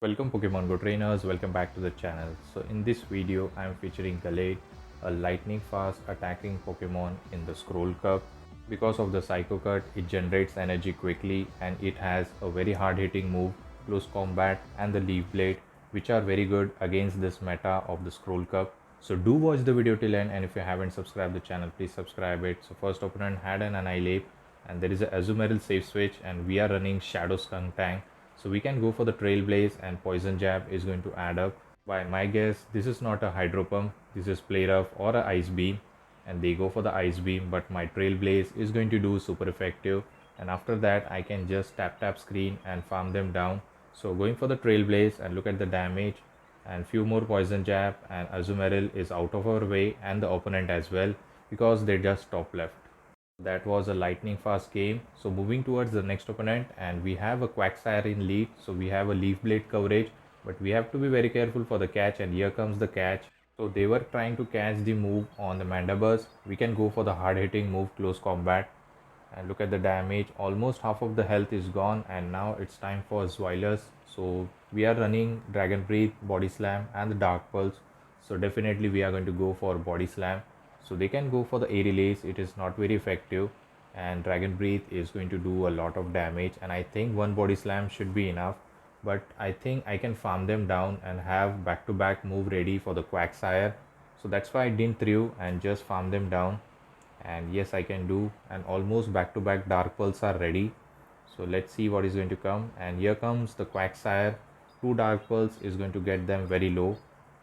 Welcome Pokemon Go trainers, welcome back to the channel. So in this video I am featuring Gallade, a lightning fast attacking Pokemon in the Scroll Cup. Because of the Psycho Cut, it generates energy quickly and it has a very hard hitting move, Close Combat and the Leaf Blade, which are very good against this meta of the Scroll Cup. So do watch the video till end, and if you haven't subscribed the channel, please subscribe it. So first opponent had an Annihilate and there is a Azumarill safe switch and we are running Shadow Skunk Tank, so we can go for the Trailblaze and Poison Jab is going to add up. By my guess, this is not a Hydro Pump, this is Play Rough or a Ice Beam, and they go for the Ice Beam, but my Trailblaze is going to do super effective, and after that I can just tap screen and farm them down. So going for the Trailblaze and look at the damage and few more Poison Jab, and Azumarill is out of our way and the opponent as well because they just top left. That was a lightning fast game. So moving towards the next opponent, and we have a Quagsire in lead. So we have a Leaf Blade coverage, but we have to be very careful for the catch, and here comes the catch. So they were trying to catch the move on the Mandibuzz. We can go for the hard hitting move, Close Combat, and look at the damage. Almost half of the health is gone, and now it's time for Zweilers. So we are running Dragon Breath, Body Slam and the Dark Pulse. So definitely we are going to go for Body Slam. So they can go for the air release, it is not very effective, and Dragon Breath is going to do a lot of damage, and I think one Body Slam should be enough, but I think I can farm them down and have back to back move ready for the Quagsire. So that's why I didn't throw and just farm them down, and yes, I can do, and almost back to back Dark Pulse are ready. So let's see what is going to come, and here comes the Quagsire. Two Dark Pulse is going to get them very low.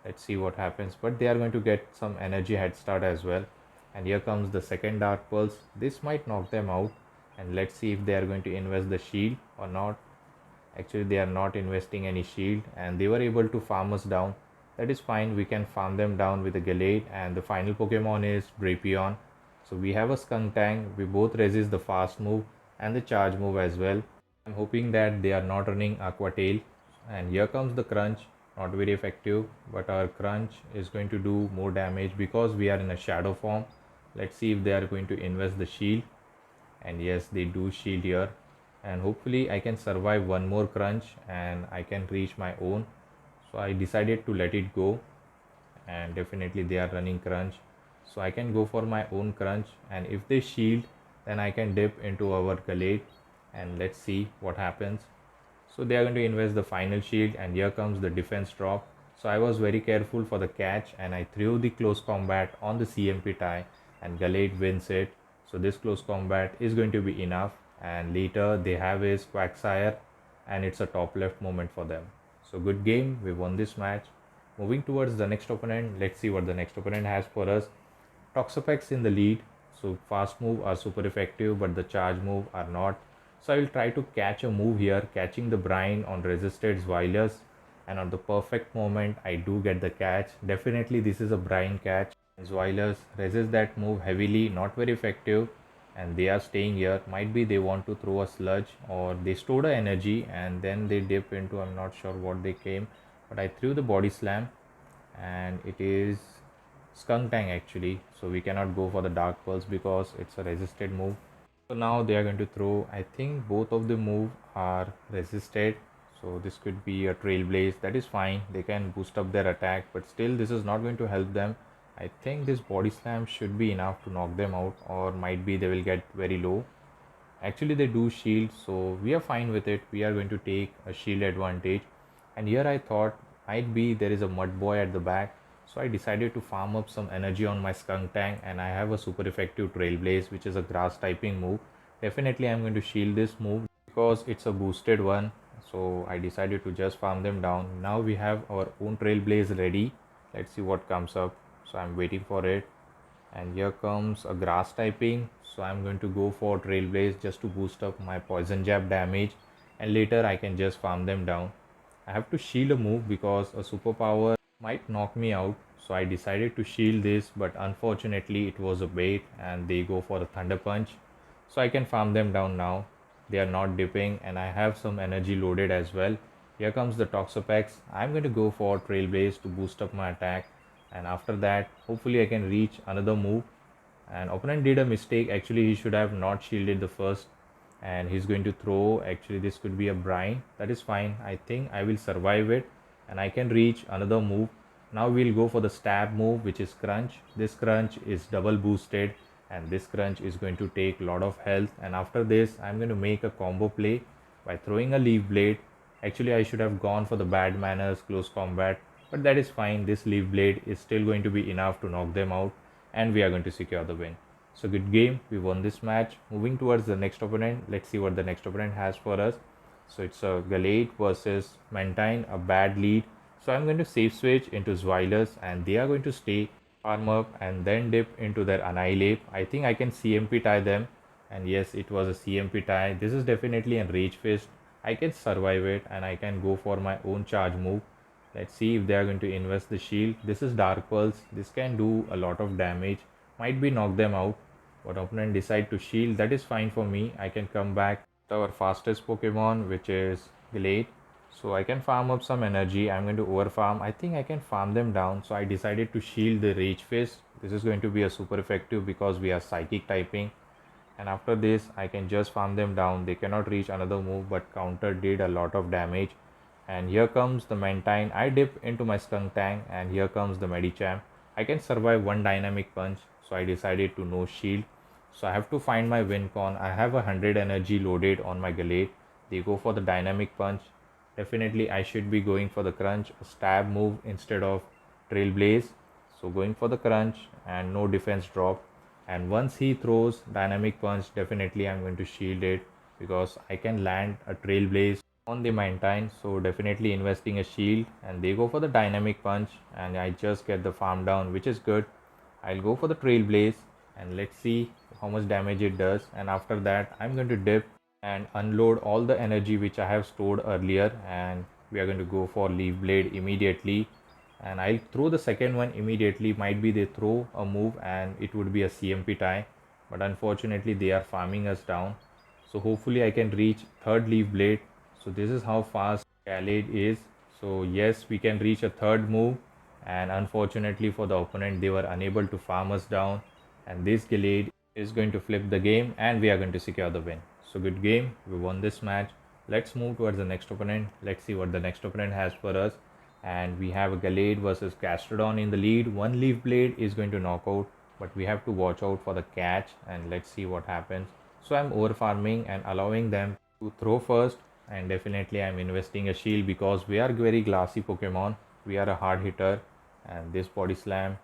Let's see what happens, but they are going to get some energy head start as well. And here comes the second Dark Pulse. This might knock them out, and let's see if they are going to invest the shield or not. Actually they are not investing any shield, and they were able to farm us down. That is fine, we can farm them down with a Gallade, and the final Pokemon is Drapion. So we have a Skunk Tank, we both resist the fast move and the charge move as well. I'm hoping that they are not running Aqua Tail. And here comes the Crunch, not very effective, but our Crunch is going to do more damage because we are in a shadow form. Let's see if they are going to invest the shield, and yes, they do shield here, and hopefully I can survive one more Crunch and I can reach my own. So I decided to let it go, and definitely they are running Crunch, so I can go for my own Crunch, and if they shield then I can dip into our Gallade, and let's see what happens. So they are going to invest the final shield, and here comes the defense drop. So I was very careful for the catch, and I threw the Close Combat on the CMP tie, and Gallade wins it. So this Close Combat is going to be enough, and later they have his Quagsire, and it's a top left moment for them. So good game, we won this match. Moving towards the next opponent, let's see what the next opponent has for us. Toxapex in the lead. So fast move are super effective, but the charge move are not. So I will try to catch a move here, catching the brine on resisted Zweilers, and on the perfect moment I do get the catch. Definitely this is a brine catch. Zweilers resist that move heavily, not very effective, and they are staying here. Might be they want to throw a sludge, or they stored a energy and then they dip into, I'm not sure what they came, but I threw the Body Slam, and it is Skunk Tank actually. So we cannot go for the Dark Pulse because it's a resisted move. So now they are going to throw, I think both of the move are resisted. So this could be a Trailblaze, that is fine. They can boost up their attack, but still this is not going to help them. I think this Body Slam should be enough to knock them out, or might be they will get very low. Actually they do shield, so we are fine with it. We are going to take a shield advantage. And here I thought might be there is a Mud Boy at the back. So I decided to farm up some energy on my Skunk Tank, and I have a super effective Trailblaze, which is a grass typing move. Definitely I'm going to shield this move because it's a boosted one. So I decided to just farm them down. Now we have our own Trailblaze ready. Let's see what comes up. So I'm waiting for it. And here comes a grass typing. So I'm going to go for Trailblaze just to boost up my Poison Jab damage, and later I can just farm them down. I have to shield a move because a superpower might knock me out, so I decided to shield this, but unfortunately it was a bait and they go for a Thunder Punch. So I can farm them down now. They are not dipping, and I have some energy loaded as well. Here comes the Toxapex. I'm going to go for Trailblaze to boost up my attack, and after that hopefully I can reach another move. And opponent did a mistake, actually he should have not shielded the first, and he's going to throw. Actually, this could be a brine. That is fine. I think I will survive it and I can reach another move. Now we'll go for the stab move, which is crunch. This crunch is double boosted and this crunch is going to take a lot of health, and after this I'm going to make a combo play by throwing a leaf blade. Actually, I should have gone for the bad manners close combat, but that is fine. This leaf blade is still going to be enough to knock them out, and we are going to secure the win. So good game, we won this match. Moving towards the next opponent, let's see what the next opponent has for us. So it's a Gallade versus Mantine, a bad lead. So I'm going to safe switch into Zweilers and they are going to stay, farm up and then dip into their Annihilate. I think I can CMP tie them, and yes, it was a CMP tie. This is definitely a Rage Fist. I can survive it and I can go for my own charge move. Let's see if they are going to invest the shield. This is Dark Pulse. This can do a lot of damage. Might be knock them out. But opponent decide to shield. That is fine for me. I can come back to our fastest Pokemon, which is Gallade. So I can farm up some energy. I'm going to over farm. I think I can farm them down. So I decided to shield the Rage Fist. This is going to be a super effective because we are psychic typing. And after this I can just farm them down. They cannot reach another move, but counter did a lot of damage. And here comes the Mantine. I dip into my Skunk Tank and here comes the Medicham. I can survive one dynamic punch, so I decided to no shield. So I have to find my win con. I have 100 energy loaded on my Gallade. They go for the dynamic punch. Definitely I should be going for the crunch, a stab move instead of Trailblaze. So going for the crunch and no defense drop. And once he throws dynamic punch, definitely I'm going to shield it because I can land a Trailblaze on the Mantine. So definitely investing a shield, and they go for the dynamic punch and I just get the farm down, which is good. I'll go for the Trailblaze and let's see how much damage it does. And after that I'm going to dip and unload all the energy which I have stored earlier, and we are going to go for Leaf Blade immediately. And I'll throw the second one immediately. Might be they throw a move and it would be a CMP tie, but unfortunately they are farming us down. So hopefully I can reach third Leaf Blade. So this is how fast Gallade is. So yes, we can reach a third move, and unfortunately for the opponent they were unable to farm us down, and this Gallade is going to flip the game and we are going to secure the win. So good game, we won this match. Let's move towards the next opponent. Let's see what the next opponent has for us. And we have a Gallade versus Gastrodon in the lead. One Leaf Blade is going to knock out, but we have to watch out for the catch, and let's see what happens. So I'm over farming and allowing them to throw first, and definitely I'm investing a shield because we are very glassy Pokemon. We are a hard hitter, and this body slam,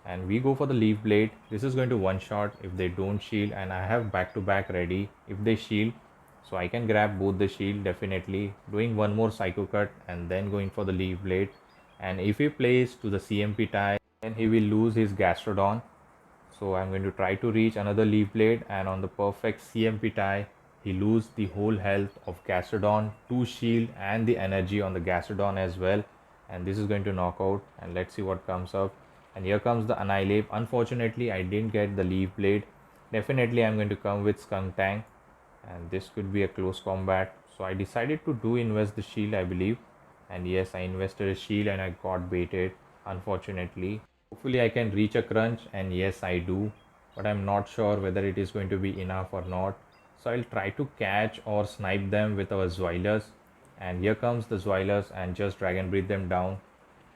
and we go for the Leaf Blade. This is going to one shot if they don't shield, and I have back to back ready if they shield. So I can grab both the shield, definitely doing one more Psycho Cut and then going for the Leaf Blade. And if he plays to the CMP tie, then he will lose his Gastrodon. So I'm going to try to reach another Leaf Blade, and on the perfect CMP tie he lose the whole health of Gastrodon, 2 shield and the energy on the Gastrodon as well, and this is going to knock out. And let's see what comes up. And here comes the Annihilate. Unfortunately I didn't get the Leaf Blade. Definitely I'm going to come with Skunk Tank, and this could be a close combat. So I decided to invest the shield, I believe, and yes, I invested a shield and I got baited, unfortunately. Hopefully I can reach a crunch, and yes I do, but I'm not sure whether it is going to be enough or not. So I'll try to catch or snipe them with our Zweilers, and here comes the Zweilers and just Dragon Breathe them down.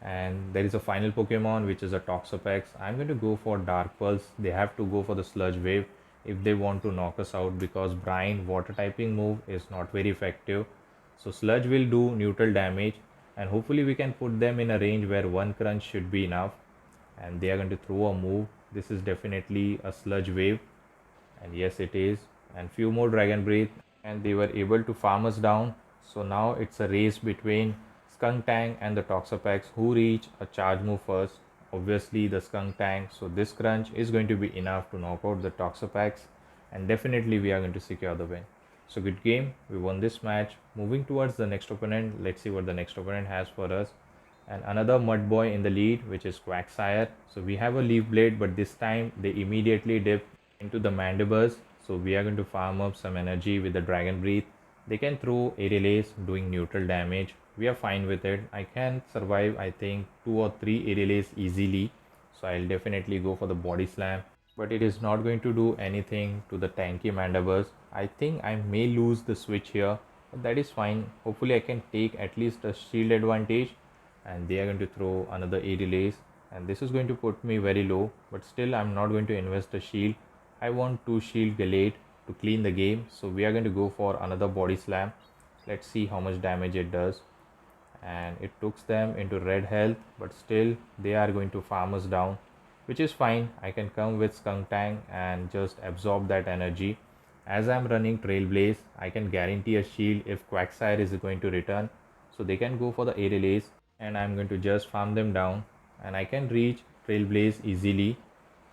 And there is a final Pokemon which is a Toxapex. I'm going to go for Dark Pulse. They have to go for the Sludge Wave if they want to knock us out, because Brine water typing move is not very effective. So Sludge will do neutral damage, and hopefully we can put them in a range where one crunch should be enough. And they are going to throw a move. This is definitely a Sludge Wave, and yes it is. And few more Dragon Breath and they were able to farm us down. So now it's a race between Skunk Tank and the Toxapex who reach a charge move first. Obviously the Skunk Tank, so this crunch is going to be enough to knock out the Toxapex, and definitely we are going to secure the win. So good game, we won this match. Moving towards the next opponent, let's see what the next opponent has for us. And another Mud Boy in the lead, which is Quagsire. So we have a Leaf Blade, but this time they immediately dip into the Mandibuzz. So we are going to farm up some energy with the Dragon Breath. They can throw Aerial Ace doing neutral damage. We are fine with it. I can survive, I think, 2 or 3 Aerial Ace easily. So I'll definitely go for the Body Slam, but it is not going to do anything to the tanky Mandibuzz. I think I may lose the switch here, but that is fine. Hopefully I can take at least a shield advantage, and they are going to throw another 80 lays, and this is going to put me very low, but still I'm not going to invest a shield. I want 2 shield Gallade to clean the game, so we are going to go for another body slam. Let's see how much damage it does, and it took them into red health, but still they are going to farm us down, which is fine. I can come with Skunk Tank and just absorb that energy. As I'm running Trailblaze, I can guarantee a shield if Quagsire is going to return, so they can go for the A relays, and I'm going to just farm them down, and I can reach Trailblaze easily.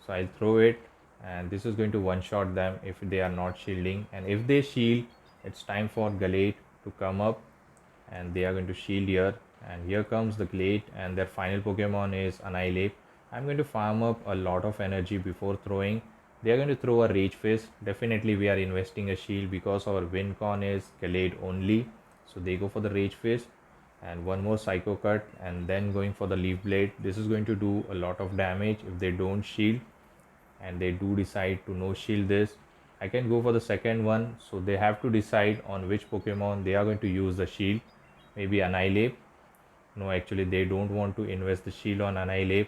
So I'll throw it, and this is going to one shot them if they are not shielding, and if they shield, it's time for Gallade to come up, and they are going to shield here, and here comes the Glade, and their final Pokemon is Annihilate. I'm going to farm up a lot of energy before throwing. They are going to throw a Rage Fist. Definitely we are investing a shield because our win con is Gallade only, so they go for the Rage Fist and one more Psycho Cut, and then going for the Leaf Blade. This is going to do a lot of damage if they don't shield, and they do decide to no shield this. I can go for the second one, so they have to decide on which Pokemon they are going to use the shield. Maybe Annihilate. No, actually they don't want to invest the shield on Annihilate.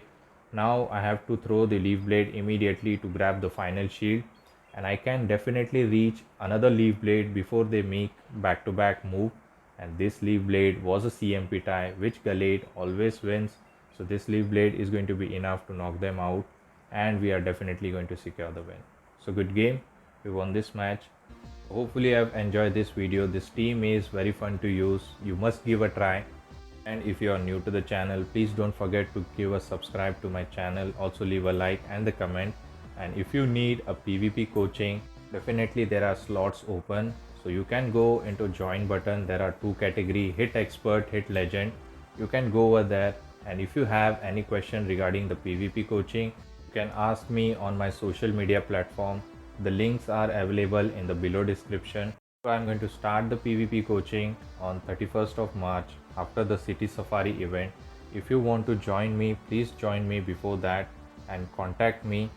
Now I have to throw the Leaf Blade immediately to grab the final shield, and I can definitely reach another Leaf Blade before they make back-to-back move. And this Leaf Blade was a CMP tie, which Gallade always wins. So this Leaf Blade is going to be enough to knock them out, and we are definitely going to secure the win. So good game, we won this match. Hopefully I've enjoyed this video. This team is very fun to use. You must give a try. And if you are new to the channel, please don't forget to give a subscribe to my channel. Also leave a like and the comment. And if you need a PvP coaching, definitely there are slots open. So you can go into join button. There are 2 category: hit expert, hit legend. You can go over there. And if you have any question regarding the PvP coaching, you can ask me on my social media platform. The links are available in the below description. So I'm going to start the PvP coaching on 31st of March after the City Safari event. If you want to join me, please join me before that and contact me.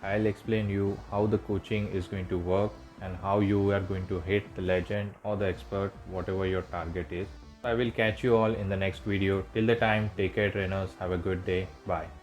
I'll explain you how the coaching is going to work and how you are going to hit the legend or the expert, whatever your target is. I will catch you all in the next video. Till the time, take care trainers. Have a good day. Bye.